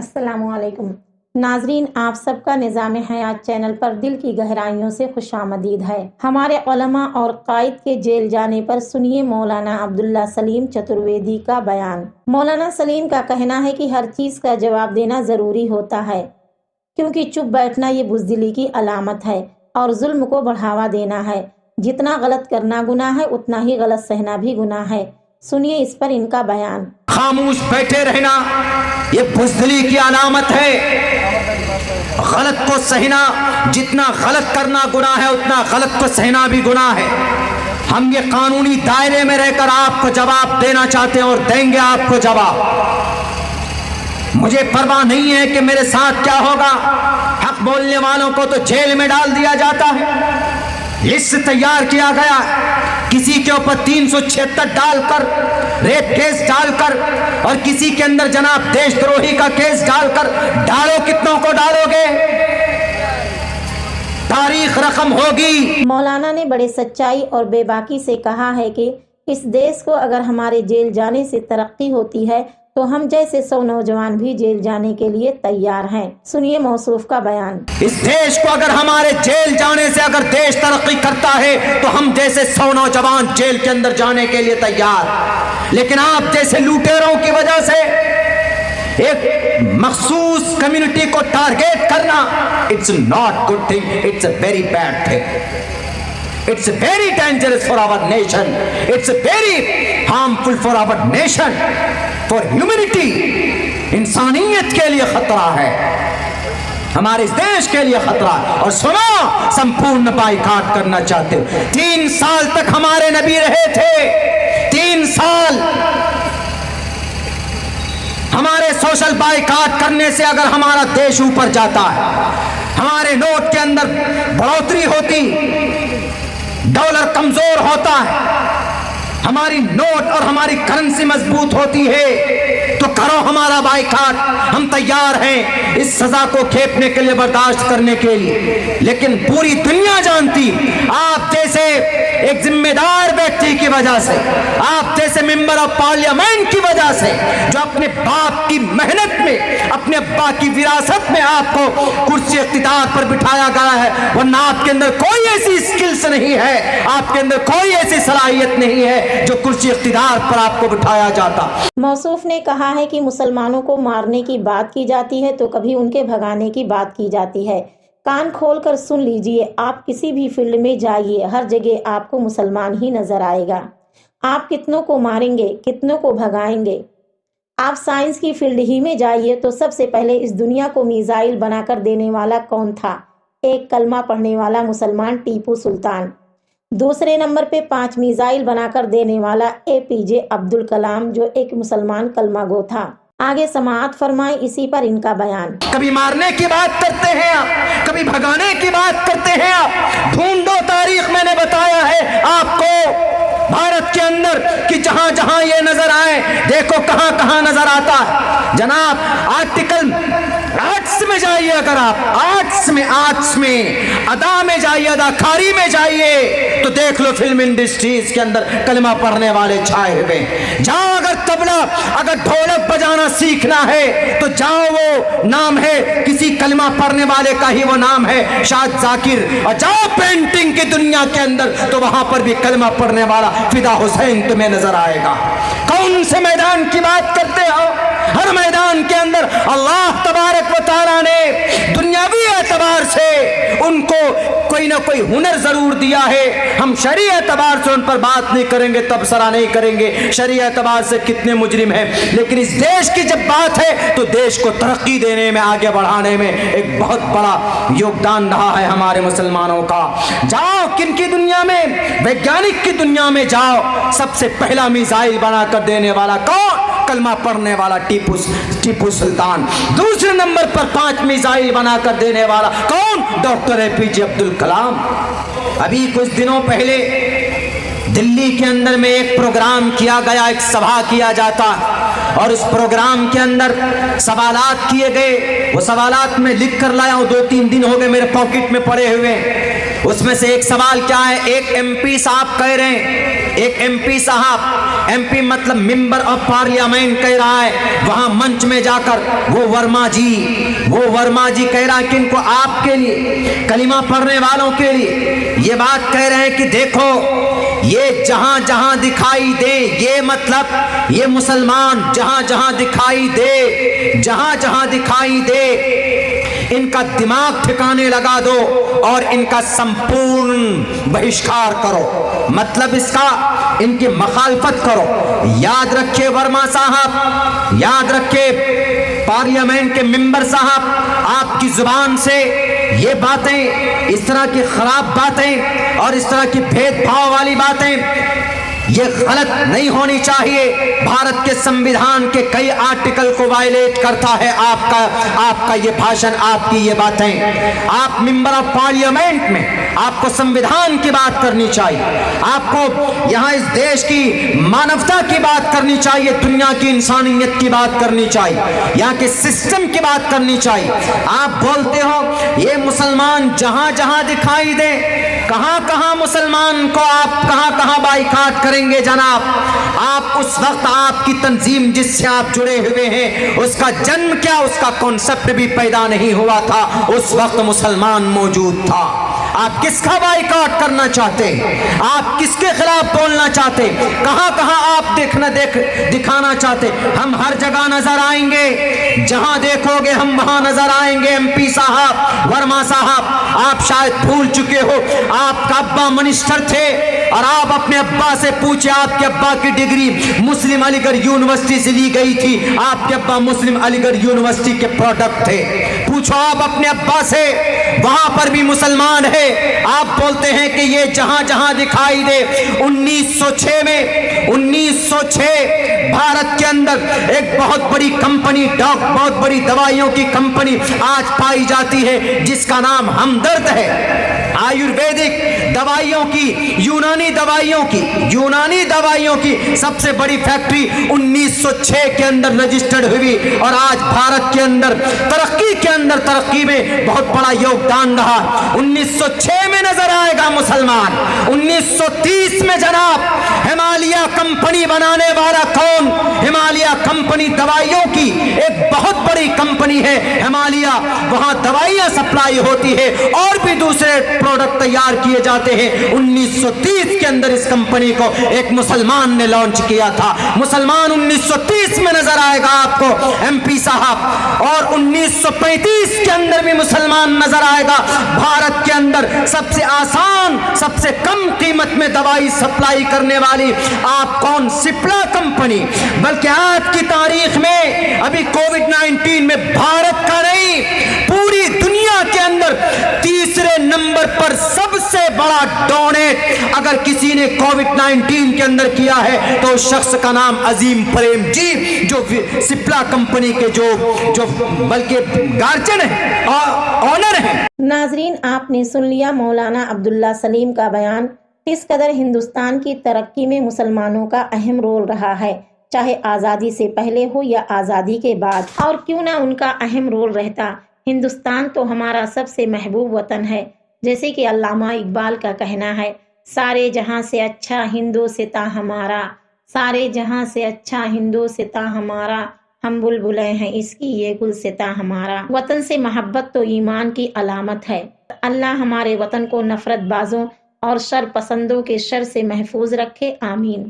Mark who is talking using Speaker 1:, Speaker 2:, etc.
Speaker 1: السلام علیکم ناظرین، آپ سب کا نظام حیات چینل پر دل کی گہرائیوں سے خوش آمدید ہے۔ ہمارے علماء اور قائد کے جیل جانے پر سنیے مولانا عبداللہ سلیم چترویدی کا بیان۔ مولانا سلیم کا کہنا ہے کہ ہر چیز کا جواب دینا ضروری ہوتا ہے، کیونکہ چپ بیٹھنا یہ بزدلی کی علامت ہے اور ظلم کو بڑھاوا دینا ہے۔ جتنا غلط کرنا گناہ ہے، اتنا ہی غلط سہنا بھی گناہ ہے۔ سنیے اس پر ان کا بیان۔
Speaker 2: خاموش بیٹھے رہنا یہ بزدلی کی علامت ہے۔ غلط کو سہنا، جتنا غلط کرنا گناہ ہے اتنا غلط کو سہنا بھی گناہ ہے۔ ہم یہ قانونی دائرے میں رہ کر آپ کو جواب دینا چاہتے ہیں اور دیں گے آپ کو جواب۔ مجھے پرواہ نہیں ہے کہ میرے ساتھ کیا ہوگا۔ حق بولنے والوں کو تو جیل میں ڈال دیا جاتا ہے، لسٹ تیار کیا گیا، کسی کے اوپر 376 ڈال کر، ریپ کیس ڈال کر، اور کسی کے اندر جناب دیش دروہی کا کیس ڈال کر، ڈالو کتنوں کو ڈالو گے؟ تاریخ رقم ہوگی۔
Speaker 1: مولانا نے بڑے سچائی اور بے باکی سے کہا ہے کہ اس دیش کو اگر ہمارے جیل جانے سے ترقی ہوتی ہے تو ہم جیسے 100 نوجوان بھی جیل جانے کے لیے تیار ہیں۔ سنیے موصوف کا بیان۔
Speaker 2: اس دیش کو اگر ہمارے جیل جانے سے اگر دیش ترقی کرتا ہے تو ہم جیسے 100 نوجوان جیل کے اندر جانے کے لیے تیار۔ لیکن آپ جیسے لوٹیروں کی وجہ سے ایک مخصوص کمیونٹی کو ٹارگیٹ کرنا، it's not good thing, it's a very bad thing. It's very dangerous for our nation. It's very harmful for our nation, for humanity. انسانیت کے لیے خطرہ ہے، ہمارے اس دیش کے لیے خطرہ ہے۔ اور سنو، سمپورن بائیکاٹ کرنا چاہتے ہو۔ 3 سال تک ہمارے نبی رہے تھے، 3 سال۔ ہمارے سوشل بائیکاٹ کرنے سے اگر ہمارا دیش اوپر جاتا ہے، ہمارے نوٹ کے اندر بڑھوتری ہوتی، ڈالر کمزور ہوتا ہے، ہماری نوٹ اور ہماری کرنسی مضبوط ہوتی ہے، تو کرو ہمارا بائیکاٹ، ہم تیار ہیں اس سزا کو کھیپنے کے لیے، برداشت کرنے کے لیے۔ لیکن پوری دنیا جانتی، آپ جیسے ایک ذمہ دار ویکتی کی وجہ سے، آپ جیسے ممبر آف پارلیمنٹ کی وجہ سے، جو اپنے باپ کی محنت میں، اپنے ابا کی وراثت میں آپ کو کرسی اقتدار پر بٹھایا گیا ہے، ورنہ آپ کے اندر کوئی ایسی سکلز نہیں ہے، آپ کے اندر کوئی ایسی صلاحیت نہیں ہے جو کرسی اقتدار پر آپ کو بٹھایا جاتا۔
Speaker 1: موصوف نے کہا ہے کہ مسلمانوں کو مارنے کی بات کی جاتی ہے تو کبھی ان کے بھگانے کی بات کی جاتی ہے۔ کان کھول کر سن لیجئے، آپ کسی بھی فیلڈ میں جائیے، ہر جگہ آپ کو مسلمان ہی نظر آئے گا۔ آپ کتنوں کو ماریں گے، کتنوں کو بھگائیں گے۔ آپ سائنس کی فیلڈ ہی میں جائیے تو سب سے پہلے اس دنیا کو میزائل بنا کر دینے والا کون تھا؟ ایک کلمہ پڑھنے والا مسلمان ٹیپو سلطان۔ دوسرے نمبر پہ 5 میزائل بنا کر دینے والا APJ عبد الکلام، جو ایک مسلمان کلمہ گو تھا۔ آگے سماعت فرمائیں اسی پر ان کا بیان۔
Speaker 2: کبھی مارنے کی بات کرتے ہیں آپ، کبھی بھگانے کی بات کرتے ہیں آپ۔ ڈھونڈو تاریخ، میں نے بتایا ہے آپ کو بھارت کے اندر کہ جہاں جہاں یہ نظر آئے، دیکھو کہاں کہاں نظر آتا ہے۔ جناب آرٹیکل آرٹس میں جائیے، اگر آپ آرٹس میں ادا میں جائیے، اداکاری میں جائیے تو دیکھ لو فلم انڈسٹریز کے اندر کلمہ پڑھنے والے چھائے ہوئے۔ جاؤ اگر طبلہ، اگر ڈھولک بجانا سیکھنا ہے تو جاؤ، وہ نام ہے کسی کلمہ پڑھنے والے کا ہی وہ نام ہے، شاد ذاکر۔ اور جاؤ پینٹنگ کی دنیا کے اندر تو وہاں پر بھی کلمہ پڑھنے والا فدا حسین تمہیں نظر آئے گا۔ کون سے میدان کی بات کرتے ہو؟ ہر میدان کے اندر اللہ تبارک و تعالیٰ نے دنیاوی اعتبار سے ان کو کوئی نہ کوئی ہنر ضرور دیا ہے۔ ہم شرعی اعتبار سے ان پر بات نہیں کریں گے، تبصرہ نہیں کریں گے شرعی اعتبار سے کتنے مجرم ہیں، لیکن اس دیش کی جب بات ہے تو دیش کو ترقی دینے میں، آگے بڑھانے میں ایک بہت بڑا یوگدان رہا ہے ہمارے مسلمانوں کا۔ جاؤ کن کی دنیا میں، ویگیانک کی دنیا میں جاؤ، سب سے پہلا میزائل بنا کر دینے والا کون؟ کلمہ پڑھنے والا ٹیپو سلطان۔ دوسرے نمبر پر 5 میزائل بنا کر دینے والا کون؟ Doctor APJ Abdul Kalam. ابھی کچھ دنوں پہلے دلی کے اندر میں ایک پروگرام کیا گیا، ایک سبھا کیا جاتا، اور اس پروگرام کے اندر سوالات کیے گئے۔ وہ سوالات میں لکھ کر لایا ہوں، 2-3 دن ہو گئے میرے پاکٹ میں پڑے ہوئے۔ اس میں سے ایک سوال کیا ہے؟ ایک ایم پی صاحب کہہ رہے ہیں، ایک ایم پی صاحب، ایم پی مطلب ممبر آف پارلیمنٹ کہہ رہا ہے وہاں منچ میں جا کر، وہ ورما جی کہہ رہا ہے کہ ان کو آپ کے لیے، کلمہ پڑھنے والوں کے لیے یہ بات کہہ رہے ہیں کہ دیکھو یہ جہاں جہاں دکھائی دے، یہ مطلب یہ مسلمان جہاں جہاں دکھائی دے ان کا دماغ ٹھکانے لگا دو اور ان کا سمپورن بہشکار کرو، مطلب اس کا ان کی مخالفت کرو۔ یاد رکھے ورما صاحب، یاد رکھے پارلیمنٹ کے ممبر صاحب، آپ کی زبان سے یہ باتیں، اس طرح کی خراب باتیں اور اس طرح کی بھید بھاؤ والی باتیں یہ غلط نہیں ہونی چاہیے۔ بھارت کے سمویدھان کے کئی آرٹیکل کو وائلیٹ کرتا ہے آپ کا یہ بھاشن، آپ کی یہ باتیں۔ آپ ممبر آف پارلیمنٹ میں آپ کو سمویدھان کی بات کرنی چاہیے، آپ کو یہاں اس دیش کی مانوتا کی بات کرنی چاہیے، دنیا کی انسانیت کی بات کرنی چاہیے، یہاں کے سسٹم کی بات کرنی چاہیے۔ آپ بولتے ہو یہ مسلمان جہاں جہاں دکھائی دے، کہاں کہاں مسلمان کو آپ کہاں بائیکاٹ کریں گے جناب؟ آپ اس وقت آپ کی تنظیم جس سے آپ جڑے ہوئے ہیں اس کا جنم کیا، اس کا کانسیپٹ بھی پیدا نہیں ہوا تھا، اس وقت مسلمان موجود تھا۔ آپ کس کا بائیکاٹ کرنا چاہتے ہیں؟ آپ کس کے خلاف بولنا چاہتے ہیں؟ کہاں کہاں آپ دکھانا چاہتے؟ ہم ہر جگہ نظر آئیں گے، جہاں دیکھو گے ہم وہاں نظر آئیں گے۔ ایم پی صاحب، ورما صاحب، آپ شاید بھول چکے ہو آپ کا ابا منسٹر تھے اور آپ اپنے ابا سے پوچھے، آپ کے ابا کی ڈگری مسلم علی گڑھ یونیورسٹی سے لی گئی تھی، آپ کے ابا مسلم علی گڑھ یونیورسٹی کے پروڈکٹ تھے۔ پوچھو آپ اپنے ابا سے، وہاں پر بھی مسلمان ہے۔ آپ بولتے ہیں کہ یہ جہاں جہاں دکھائی دے۔ 1906 بھارت کے اندر ایک بہت بڑی کمپنی، بہت بڑی دوائیوں کی کمپنی آج پائی جاتی ہے جس کا نام ہمدرد ہے۔ آیورویدک دوائیوں کی، یونانی دوائیوں کی سب سے بڑی فیکٹری 1906 کے اندر رجسٹرڈ ہوئی اور آج بھارت کے اندر ترقی میں بہت بڑا یوگدان رہا۔ 1906 میں نظر آئے گا مسلمان۔ 1930 میں جناب ہمالیہ کمپنی بنانے والا کون؟ ہمالیہ کمپنی دوائیوں کی ایک بہت بڑی کمپنی ہے ہمالیہ، وہاں دوائیاں سپلائی ہوتی ہے اور بھی دوسرے پروڈکٹ تیار کیے جاتے ہیں۔ 1930 کے اندر اس کمپنی کو ایک مسلمان نے لانچ کیا تھا۔ مسلمان 1930 میں نظر آئے گا آپ کو ایم پی صاحب، اور 1935 کے اندر بھی مسلمان نظر آئے گا۔ بھارت کے اندر سب سے آسان، سب سے کم قیمت میں دوائی سپلائی کرنے والی آپ کون؟ سپلا کمپنی۔ بلکہ آج کی تاریخ میں ابھی کووڈ-19 میں بھارت کا نہیں، پوری دنیا کے اندر تیسرے نمبر پر سب سے بڑا ڈونیٹ اگر کسی نے کووڈ-19 کے اندر کیا ہے تو اس شخص کا نام عظیم پریم جی، جو سپلا کمپنی کے جو بلکہ گارجن ہیں، آنر ہیں۔
Speaker 1: ناظرین، آپ نے سن لیا مولانا عبداللہ سلیم کا بیان۔ کس قدر ہندوستان کی ترقی میں مسلمانوں کا اہم رول رہا ہے، چاہے آزادی سے پہلے ہو یا آزادی کے بعد، اور کیوں نہ ان کا اہم رول رہتا۔ ہندوستان تو ہمارا سب سے محبوب وطن ہے، جیسے کہ علامہ اقبال کا کہنا ہے، سارے جہاں سے اچھا ہندوستاں ہمارا، سارے جہاں سے اچھا ہندوستاں ہمارا، ہم بلبلیں ہیں اس کی یہ گلستاں ہمارا۔ وطن سے محبت تو ایمان کی علامت ہے۔ اللہ ہمارے وطن کو نفرت بازوں اور شر پسندوں کے شر سے محفوظ رکھے، آمین۔